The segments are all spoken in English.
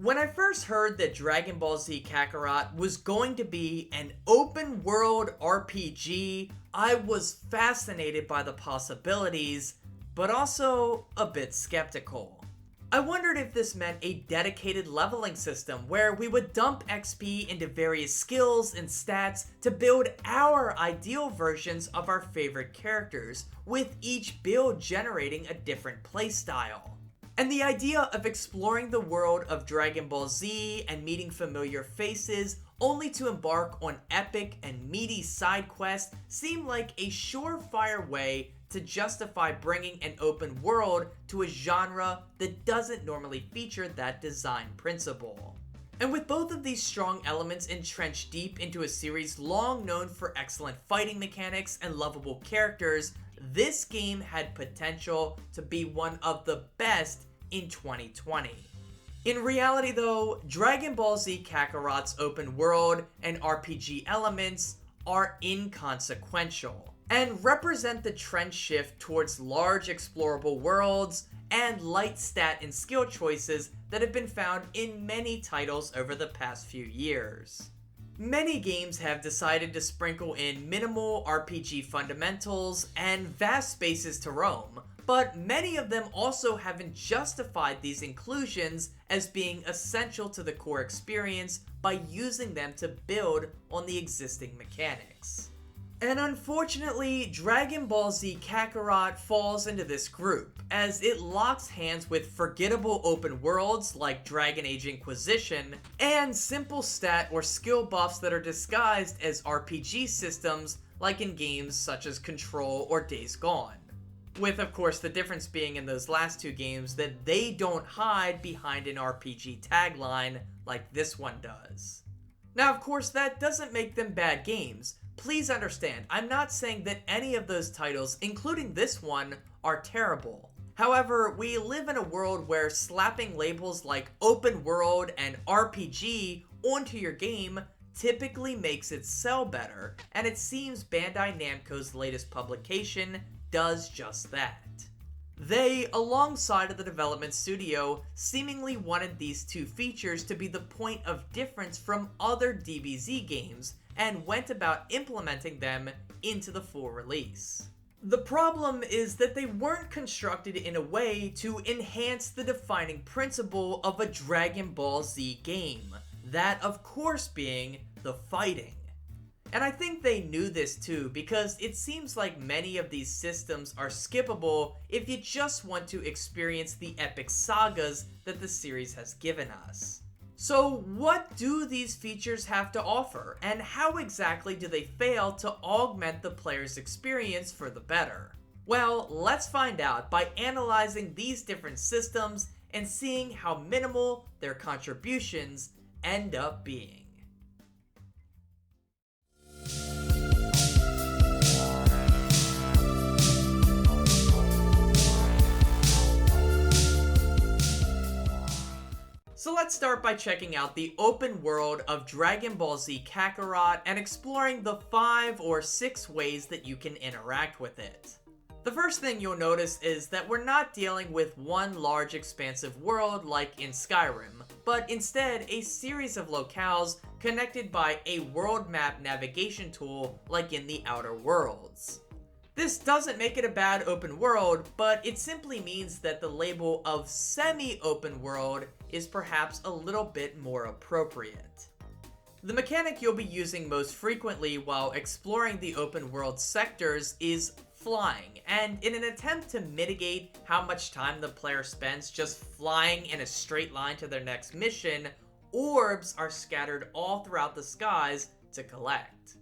When I first heard that Dragon Ball Z Kakarot was going to be an open world RPG, I was fascinated by the possibilities, but also a bit skeptical. I wondered if this meant a dedicated leveling system where we would dump XP into various skills and stats to build our ideal versions of our favorite characters, with each build generating a different playstyle. And the idea of exploring the world of Dragon Ball Z and meeting familiar faces only to embark on epic and meaty side quests seemed like a surefire way to justify bringing an open world to a genre that doesn't normally feature that design principle. And with both of these strong elements entrenched deep into a series long known for excellent fighting mechanics and lovable characters, this game had potential to be one of the best in 2020. In reality though, Dragon Ball Z Kakarot's open world and RPG elements are inconsequential, and represent the trend shift towards large explorable worlds and light stat and skill choices that have been found in many titles over the past few years. Many games have decided to sprinkle in minimal RPG fundamentals and vast spaces to roam, but many of them also haven't justified these inclusions as being essential to the core experience by using them to build on the existing mechanics. And unfortunately, Dragon Ball Z Kakarot falls into this group, as it locks hands with forgettable open worlds like Dragon Age Inquisition, and simple stat or skill buffs that are disguised as RPG systems like in games such as Control or Days Gone. With, of course, the difference being in those last two games that they don't hide behind an RPG tagline like this one does. Now, of course, that doesn't make them bad games. Please understand, I'm not saying that any of those titles, including this one, are terrible. However, we live in a world where slapping labels like open world and RPG onto your game typically makes it sell better, and it seems Bandai Namco's latest publication does just that. They, alongside of the development studio, seemingly wanted these two features to be the point of difference from other DBZ games, and went about implementing them into the full release. The problem is that they weren't constructed in a way to enhance the defining principle of a Dragon Ball Z game, that of course being the fighting. And I think they knew this too, because it seems like many of these systems are skippable if you just want to experience the epic sagas that the series has given us. So what do these features have to offer, and how exactly do they fail to augment the player's experience for the better? Well, let's find out by analyzing these different systems and seeing how minimal their contributions end up being. So let's start by checking out the open world of Dragon Ball Z Kakarot and exploring the 5 or 6 ways that you can interact with it. The first thing you'll notice is that we're not dealing with one large expansive world like in Skyrim, but instead a series of locales connected by a world map navigation tool like in the Outer Worlds. This doesn't make it a bad open world, but it simply means that the label of semi-open world is perhaps a little bit more appropriate. The mechanic you'll be using most frequently while exploring the open world sectors is flying, and in an attempt to mitigate how much time the player spends just flying in a straight line to their next mission, orbs are scattered all throughout the skies to collect.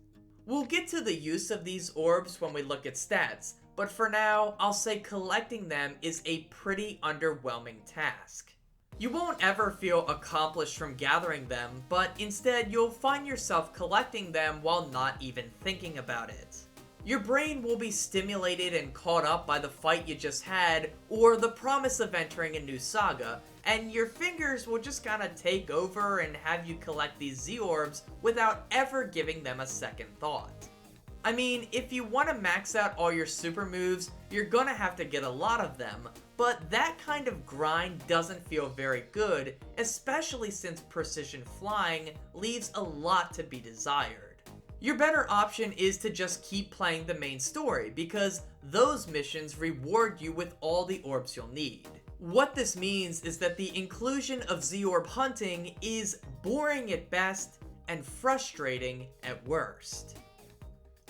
We'll get to the use of these orbs when we look at stats, but for now, I'll say collecting them is a pretty underwhelming task. You won't ever feel accomplished from gathering them, but instead you'll find yourself collecting them while not even thinking about it. Your brain will be stimulated and caught up by the fight you just had, or the promise of entering a new saga, and your fingers will just kind of take over and have you collect these Z-orbs without ever giving them a second thought. I mean, if you want to max out all your super moves, you're gonna have to get a lot of them, but that kind of grind doesn't feel very good, especially since precision flying leaves a lot to be desired. Your better option is to just keep playing the main story, because those missions reward you with all the orbs you'll need. What this means is that the inclusion of Z-Orb hunting is boring at best and frustrating at worst.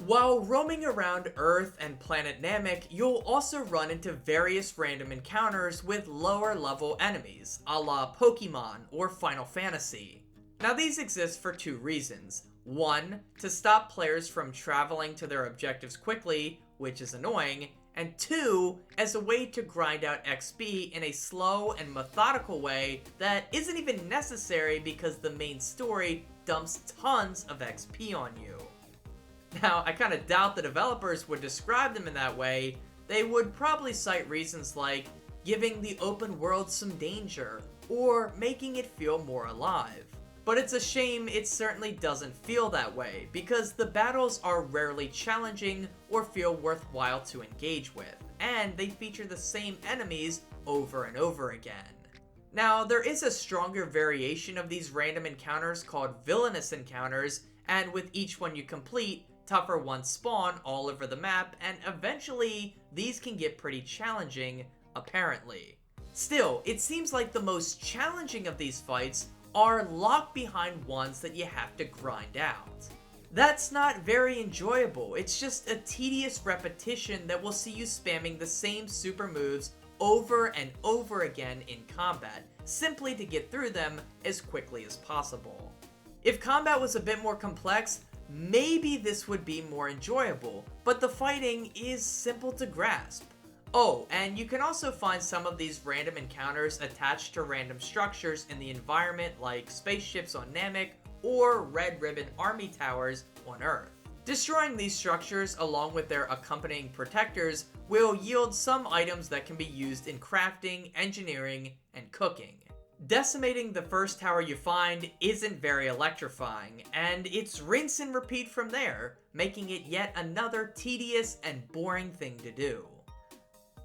While roaming around Earth and planet Namek, you'll also run into various random encounters with lower level enemies, a la Pokemon or Final Fantasy. Now these exist for two reasons. One, to stop players from traveling to their objectives quickly, which is annoying, and two, as a way to grind out XP in a slow and methodical way that isn't even necessary because the main story dumps tons of XP on you. Now, I kinda doubt the developers would describe them in that way. They would probably cite reasons like giving the open world some danger, or making it feel more alive. But it's a shame it certainly doesn't feel that way, because the battles are rarely challenging or feel worthwhile to engage with, and they feature the same enemies over and over again. Now, there is a stronger variation of these random encounters called Villainous Encounters, and with each one you complete, tougher ones spawn all over the map, and eventually, these can get pretty challenging, apparently. Still, it seems like the most challenging of these fights are locked behind ones that you have to grind out. That's not very enjoyable, it's just a tedious repetition that will see you spamming the same super moves over and over again in combat, simply to get through them as quickly as possible. If combat was a bit more complex, maybe this would be more enjoyable, but the fighting is simple to grasp. Oh, and you can also find some of these random encounters attached to random structures in the environment, like spaceships on Namek or Red Ribbon army towers on Earth. Destroying these structures, along with their accompanying protectors, will yield some items that can be used in crafting, engineering, and cooking. Decimating the first tower you find isn't very electrifying, and it's rinse and repeat from there, making it yet another tedious and boring thing to do.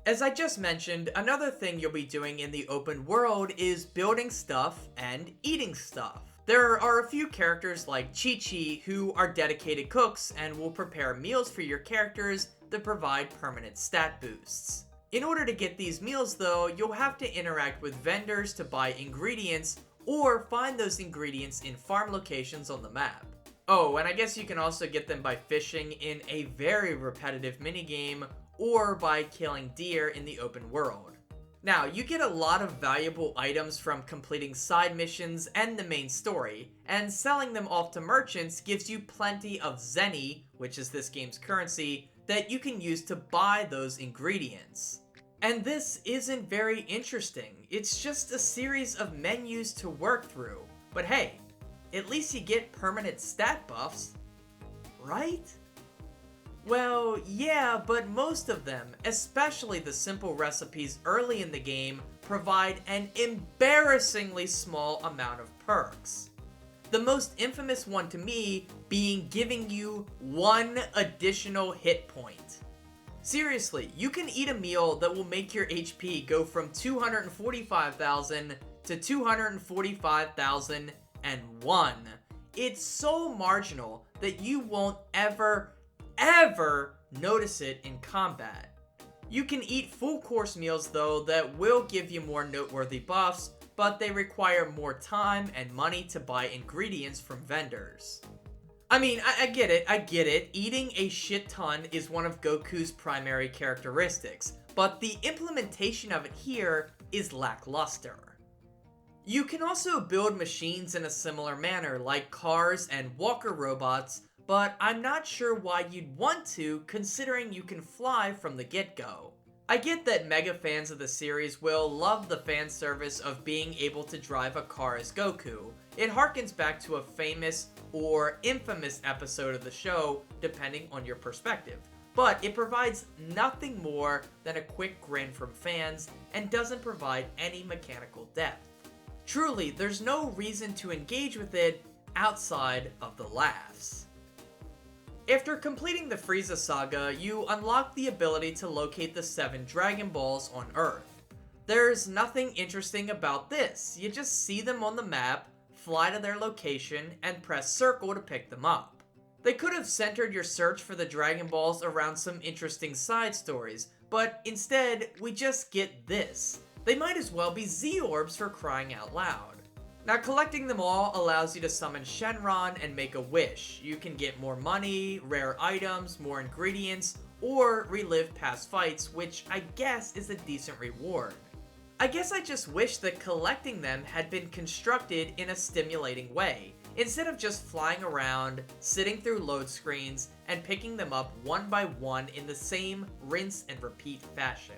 As I just mentioned, another thing you'll be doing in the open world is building stuff and eating stuff. There are a few characters like Chi-Chi who are dedicated cooks and will prepare meals for your characters that provide permanent stat boosts. In order to get these meals though, you'll have to interact with vendors to buy ingredients or find those ingredients in farm locations on the map. Oh, and I guess you can also get them by fishing in a very repetitive minigame or by killing deer in the open world. Now, you get a lot of valuable items from completing side missions and the main story, and selling them off to merchants gives you plenty of Zenny, which is this game's currency, that you can use to buy those ingredients. And this isn't very interesting, it's just a series of menus to work through. But hey, at least you get permanent stat buffs, right? Well, yeah, but most of them, especially the simple recipes early in the game, provide an embarrassingly small amount of perks. The most infamous one to me being giving you 1 additional hit point. Seriously, you can eat a meal that will make your HP go from 245,000 to 245,001. It's so marginal that you won't ever notice it in combat. You can eat full course meals though that will give you more noteworthy buffs, but they require more time and money to buy ingredients from vendors. I mean, I get it, eating a shit ton is one of Goku's primary characteristics, but the implementation of it here is lackluster. You can also build machines in a similar manner, like cars and walker robots, but I'm not sure why you'd want to, considering you can fly from the get-go. I get that mega fans of the series will love the fan service of being able to drive a car as Goku. It harkens back to a famous or infamous episode of the show, depending on your perspective. But it provides nothing more than a quick grin from fans and doesn't provide any mechanical depth. Truly, there's no reason to engage with it outside of the laughs. After completing the Frieza saga, you unlock the ability to locate the 7 Dragon Balls on Earth. There's nothing interesting about this. You just see them on the map, fly to their location, and press circle to pick them up. They could have centered your search for the Dragon Balls around some interesting side stories, but instead, we just get this. They might as well be Z-Orbs for crying out loud. Now, collecting them all allows you to summon Shenron and make a wish. You can get more money, rare items, more ingredients, or relive past fights, which I guess is a decent reward. I guess I just wish that collecting them had been constructed in a stimulating way, instead of just flying around, sitting through load screens, and picking them up one by one in the same rinse and repeat fashion.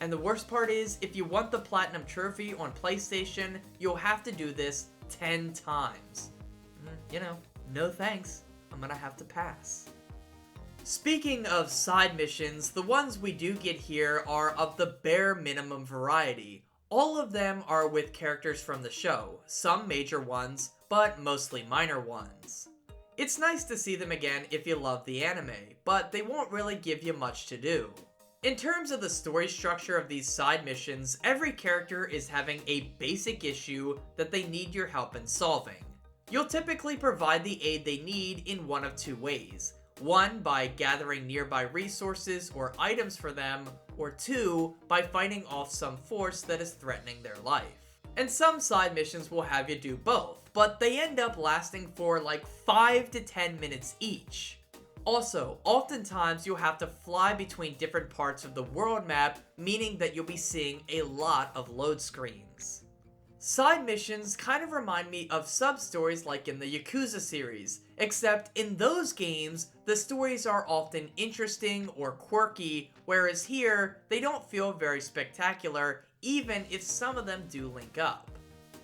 And the worst part is, if you want the Platinum Trophy on PlayStation, you'll have to do this 10 times. No thanks. I'm gonna have to pass. Speaking of side missions, the ones we do get here are of the bare minimum variety. All of them are with characters from the show, some major ones, but mostly minor ones. It's nice to see them again if you love the anime, but they won't really give you much to do. In terms of the story structure of these side missions, every character is having a basic issue that they need your help in solving. You'll typically provide the aid they need in one of two ways. One, by gathering nearby resources or items for them, or two, by fighting off some force that is threatening their life. And some side missions will have you do both, but they end up lasting for like 5 to 10 minutes each. Also, oftentimes you'll have to fly between different parts of the world map, meaning that you'll be seeing a lot of load screens. Side missions kind of remind me of sub-stories like in the Yakuza series, except in those games, the stories are often interesting or quirky, whereas here, they don't feel very spectacular, even if some of them do link up.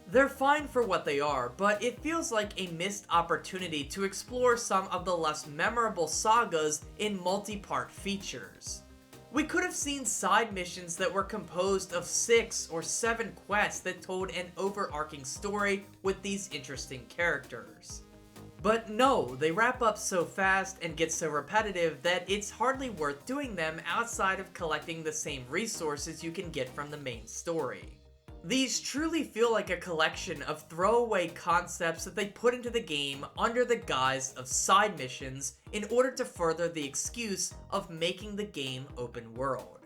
They're fine for what they are, but it feels like a missed opportunity to explore some of the less memorable sagas in multi-part features. We could have seen side missions that were composed of 6 or 7 quests that told an overarching story with these interesting characters. But no, they wrap up so fast and get so repetitive that it's hardly worth doing them outside of collecting the same resources you can get from the main story. These truly feel like a collection of throwaway concepts that they put into the game under the guise of side missions in order to further the excuse of making the game open world.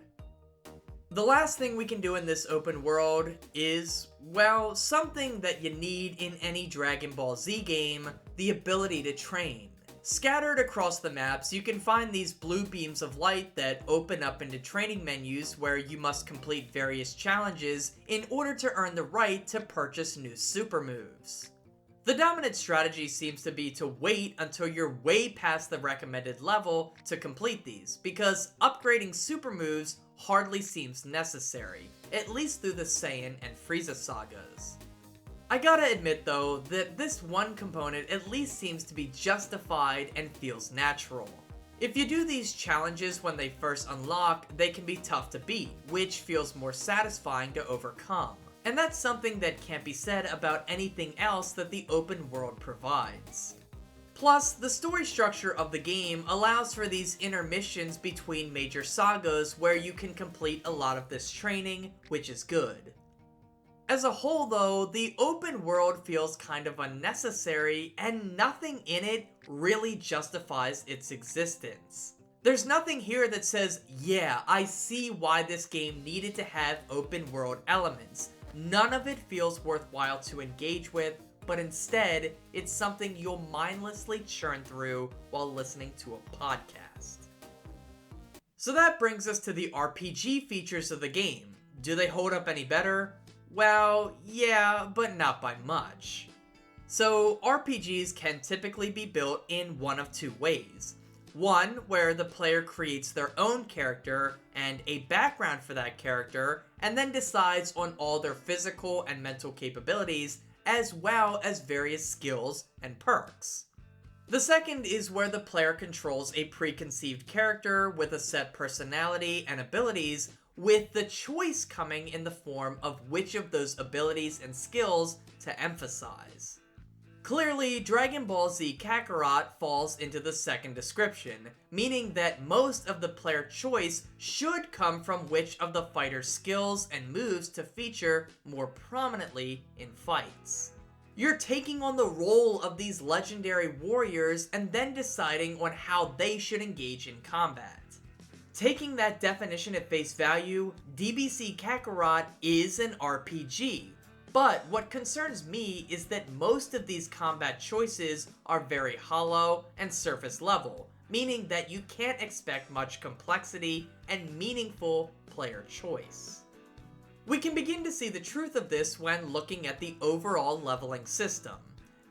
The last thing we can do in this open world is, well, something that you need in any Dragon Ball Z game, the ability to train. Scattered across the maps, you can find these blue beams of light that open up into training menus where you must complete various challenges in order to earn the right to purchase new super moves. The dominant strategy seems to be to wait until you're way past the recommended level to complete these, because upgrading super moves hardly seems necessary, at least through the Saiyan and Frieza sagas. I gotta admit though, that this one component at least seems to be justified and feels natural. If you do these challenges when they first unlock, they can be tough to beat, which feels more satisfying to overcome. And that's something that can't be said about anything else that the open world provides. Plus, the story structure of the game allows for these intermissions between major sagas where you can complete a lot of this training, which is good. As a whole though, the open world feels kind of unnecessary and nothing in it really justifies its existence. There's nothing here that says, yeah, I see why this game needed to have open world elements. None of it feels worthwhile to engage with, but instead, it's something you'll mindlessly churn through while listening to a podcast. So that brings us to the RPG features of the game. Do they hold up any better? Well, yeah, but not by much. So, RPGs can typically be built in one of two ways. One, where the player creates their own character and a background for that character, and then decides on all their physical and mental capabilities, as well as various skills and perks. The second is where the player controls a preconceived character with a set personality and abilities, with the choice coming in the form of which of those abilities and skills to emphasize. Clearly, Dragon Ball Z Kakarot falls into the second description, meaning that most of the player choice should come from which of the fighter's skills and moves to feature more prominently in fights. You're taking on the role of these legendary warriors and then deciding on how they should engage in combat. Taking that definition at face value, DBZ Kakarot is an RPG. But what concerns me is that most of these combat choices are very hollow and surface level, meaning that you can't expect much complexity and meaningful player choice. We can begin to see the truth of this when looking at the overall leveling system.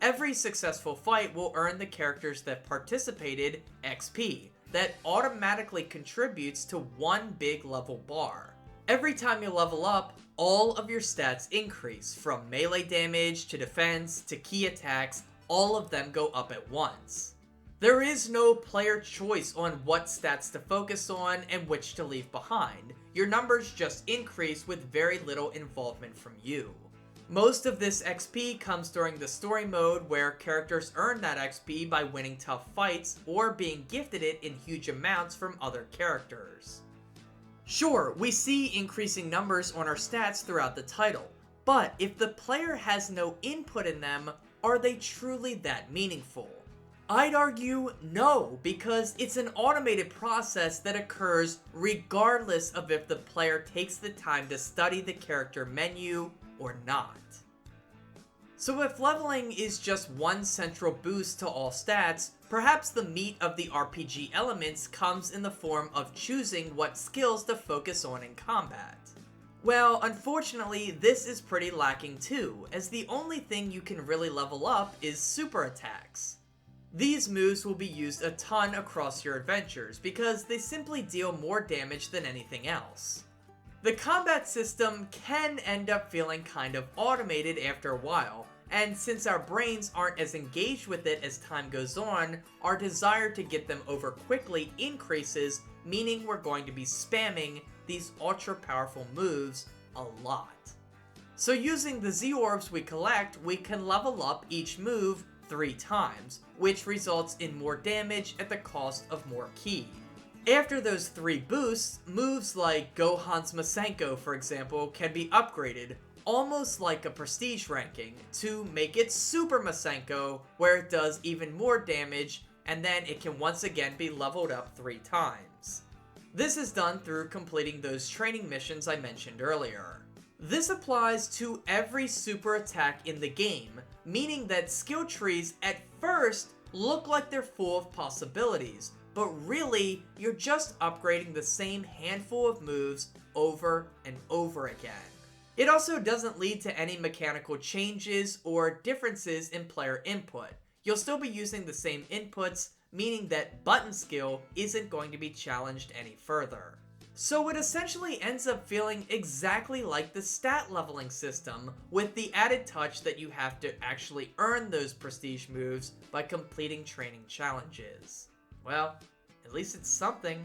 Every successful fight will earn the characters that participated XP, that automatically contributes to one big level bar. Every time you level up, all of your stats increase, from melee damage to defense to key attacks, all of them go up at once. There is no player choice on what stats to focus on and which to leave behind. Your numbers just increase with very little involvement from you. Most of this XP comes during the story mode, where characters earn that XP by winning tough fights or being gifted it in huge amounts from other characters. Sure, we see increasing numbers on our stats throughout the title, but if the player has no input in them, are they truly that meaningful? I'd argue no, because it's an automated process that occurs regardless of if the player takes the time to study the character menu or not. So if leveling is just one central boost to all stats, perhaps the meat of the RPG elements comes in the form of choosing what skills to focus on in combat. Well, unfortunately, this is pretty lacking too, as the only thing you can really level up is super attacks. These moves will be used a ton across your adventures because they simply deal more damage than anything else. The combat system can end up feeling kind of automated after a while, and since our brains aren't as engaged with it as time goes on, our desire to get them over quickly increases, meaning we're going to be spamming these ultra powerful moves a lot. So using the Z-Orbs we collect, we can level up each move 3 times, which results in more damage at the cost of more ki. After those 3 boosts, moves like Gohan's Masenko, for example, can be upgraded, almost like a prestige ranking, to make it Super Masenko, where it does even more damage, and then it can once again be leveled up 3 times. This is done through completing those training missions I mentioned earlier. This applies to every super attack in the game, meaning that skill trees at first look like they're full of possibilities, but really, you're just upgrading the same handful of moves over and over again. It also doesn't lead to any mechanical changes or differences in player input. You'll still be using the same inputs, meaning that button skill isn't going to be challenged any further. So it essentially ends up feeling exactly like the stat leveling system, with the added touch that you have to actually earn those prestige moves by completing training challenges. Well, at least it's something.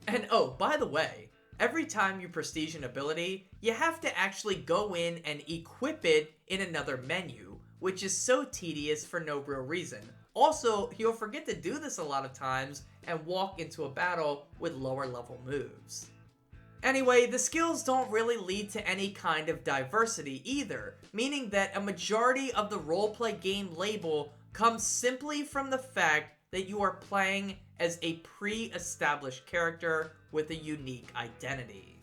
And oh, by the way, every time you prestige an ability, you have to actually go in and equip it in another menu, which is so tedious for no real reason. Also, you'll forget to do this a lot of times and walk into a battle with lower level moves. Anyway, the skills don't really lead to any kind of diversity either, meaning that a majority of the roleplay game label comes simply from the fact that you are playing as a pre-established character with a unique identity.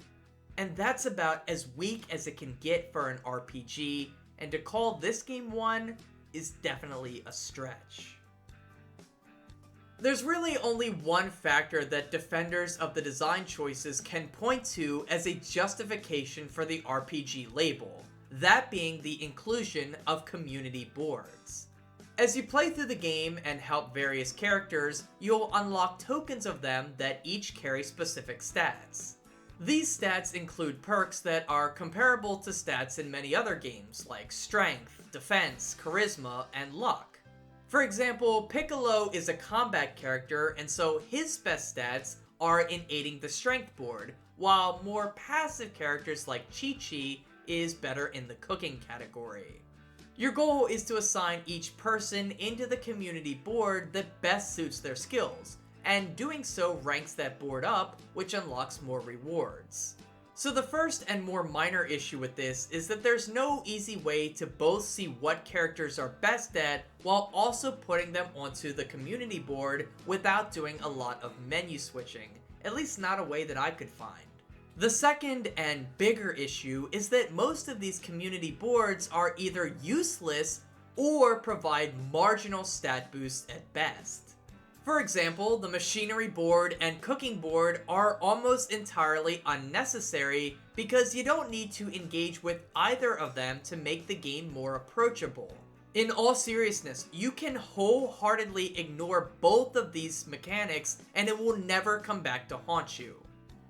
And that's about as weak as it can get for an RPG, and to call this game one is definitely a stretch. There's really only one factor that defenders of the design choices can point to as a justification for the RPG label, that being the inclusion of community boards. As you play through the game and help various characters, you'll unlock tokens of them that each carry specific stats. These stats include perks that are comparable to stats in many other games, like strength, defense, charisma, and luck. For example, Piccolo is a combat character, and so his best stats are in aiding the strength board, while more passive characters like Chi-Chi is better in the cooking category. Your goal is to assign each person into the community board that best suits their skills, and doing so ranks that board up, which unlocks more rewards. So the first and more minor issue with this is that there's no easy way to both see what characters are best at while also putting them onto the community board without doing a lot of menu switching, at least not a way that I could find. The second and bigger issue is that most of these community boards are either useless or provide marginal stat boosts at best. For example, the machinery board and cooking board are almost entirely unnecessary because you don't need to engage with either of them to make the game more approachable. In all seriousness, you can wholeheartedly ignore both of these mechanics and it will never come back to haunt you.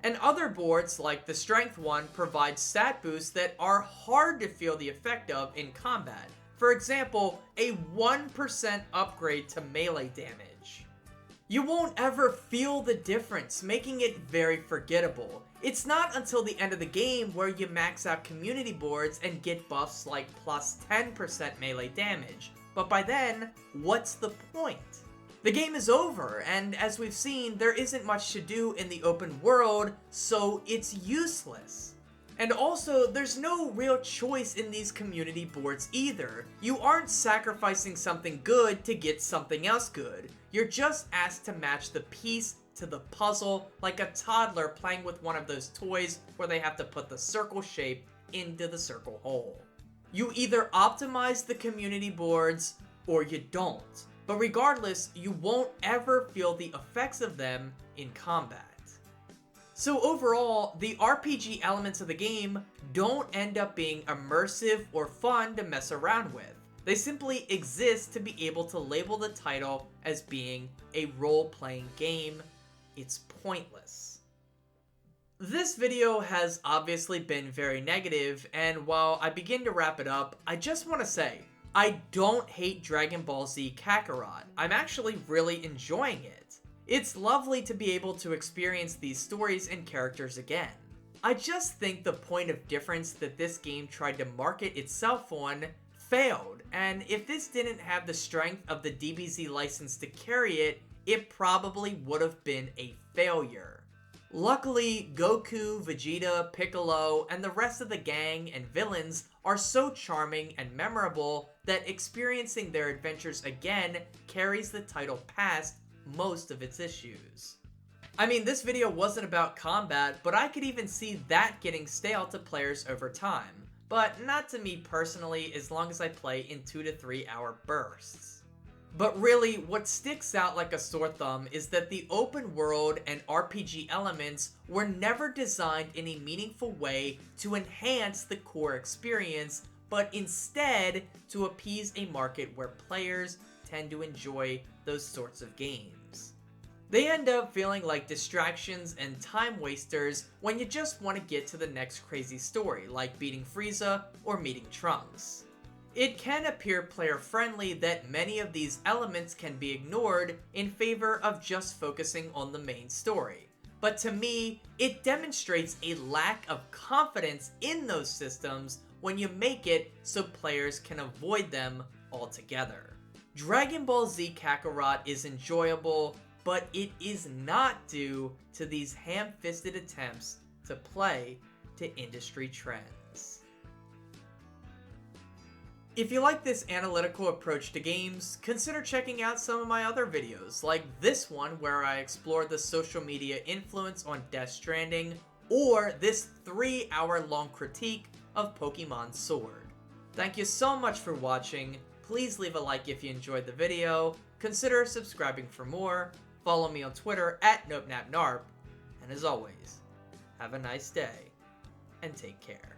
And other boards, like the strength one, provide stat boosts that are hard to feel the effect of in combat. For example, a 1% upgrade to melee damage. You won't ever feel the difference, making it very forgettable. It's not until the end of the game where you max out community boards and get buffs like plus 10% melee damage. But by then, what's the point? The game is over, and as we've seen, there isn't much to do in the open world, so it's useless. And also, there's no real choice in these community boards either. You aren't sacrificing something good to get something else good. You're just asked to match the piece to the puzzle like a toddler playing with one of those toys where they have to put the circle shape into the circle hole. You either optimize the community boards or you don't. But regardless, you won't ever feel the effects of them in combat. So overall, the RPG elements of the game don't end up being immersive or fun to mess around with. They simply exist to be able to label the title as being a role-playing game. It's pointless. This video has obviously been very negative, and while I begin to wrap it up, I just want to say, I don't hate Dragon Ball Z Kakarot. I'm actually really enjoying it. It's lovely to be able to experience these stories and characters again. I just think the point of difference that this game tried to market itself on failed, and if this didn't have the strength of the DBZ license to carry it, it probably would have been a failure. Luckily, Goku, Vegeta, Piccolo, and the rest of the gang and villains are so charming and memorable that experiencing their adventures again carries the title past most of its issues. I mean, this video wasn't about combat, but I could even see that getting stale to players over time. But not to me personally, as long as I play in 2 to 3 hour bursts. But really, what sticks out like a sore thumb is that the open world and RPG elements were never designed in a meaningful way to enhance the core experience, but instead to appease a market where players tend to enjoy those sorts of games. They end up feeling like distractions and time wasters when you just want to get to the next crazy story, like beating Frieza or meeting Trunks. It can appear player-friendly that many of these elements can be ignored in favor of just focusing on the main story. But to me, it demonstrates a lack of confidence in those systems when you make it so players can avoid them altogether. Dragon Ball Z Kakarot is enjoyable, but it is not due to these ham-fisted attempts to play to industry trends. If you like this analytical approach to games, consider checking out some of my other videos, like this one where I explore the social media influence on Death Stranding, or this 3-hour-long critique of Pokemon Sword. Thank you so much for watching. Please leave a like if you enjoyed the video, consider subscribing for more, follow me on Twitter at NopeNapNarp, and as always, have a nice day, and take care.